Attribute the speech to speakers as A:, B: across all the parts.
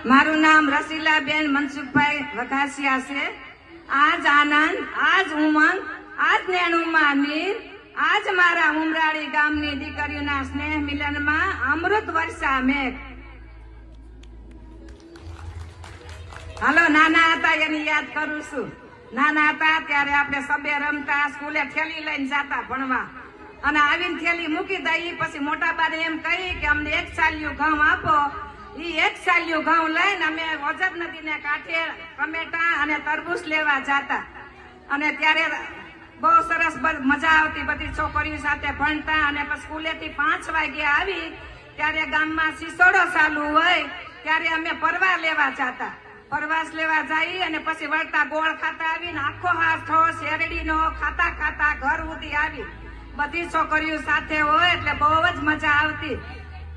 A: મારું નામ રસીલાબેન મનસુખભાઈ વઘાસિયા છે। આજ આનંદ, આજ ઉમંગ, આજ નેણુમાં નીર, આજ મારા ઉમરાળી ગામની દીકરીઓના સ્નેહ મિલનમાં અમૃત વર્ષા મેઘ। હાલો, નાના હતા એની યાદ કરું છું। નાના હતા ત્યારે આપણે સબે રમતા, સ્કૂલે થેલી લઈને જતા ભણવા, અને આવીને થેલી મૂકી દઈ, પછી મોટા બાને એમ કહી કે અમને 1 સાલિયું ઘઉં આપો। ઈ 1 સાલિયું ઘઉં લઈને અમે ઓજર નદીને કાંઠે ટમેટા અને તરબૂચ લેવા જતા, અને ત્યારે બહુ સરસ મજા આવતી, બધી છોકરીઓ સાથે ભણતા। અને પછી સ્કૂલેથી 5 વાગે આવી ત્યારે ગામમાં સિસોડો ચાલુ હોય ત્યારે અમે પરવા લેવા જતા। પરવાસ લેવા જઈ અને પછી વળતા ગોળ ખાતા આવીને આખો હાથો શેરડીનો ખાતા ખાતા ઘર સુધી આવી, બધી છોકરીઓ સાથે હોય એટલે બહુ જ મજા આવતી।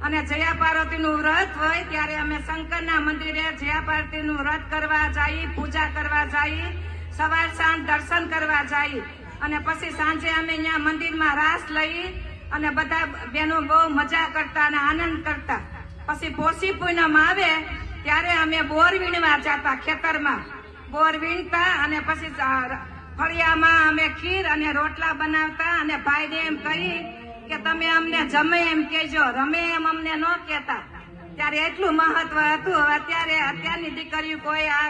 A: અને જયા પાર્વતીનું વ્રત હોય ત્યારે અમે શંકરના મંદિરે જયા પાર્વતીનું વ્રત કરવા જઈએ, પૂજા કરવા જઈએ, સવાર સાંજ દર્શન કરવા જઈએ, અને પછી સાંજે અમે અહીંયા મંદિરમાં રાસ લઈ અને બધા બહેનો બહુ મજા કરતા અને આનંદ કરતા। પછી પોષી પૂનમ આવે ત્યારે અમે બોર વીણવા જતા, ખેતરમાં બોર વીણતા, અને પછી ફળિયામાં અમે ખીર અને રોટલા બનાવતા, અને ભાઈને એમ કહી કે તમે અમને જમે એમ કેજો, રમે એમ અમને ન કહેતા। ત્યારે એટલું મહત્વ હતું। અત્યારની દીકરીઓ કોઈ આ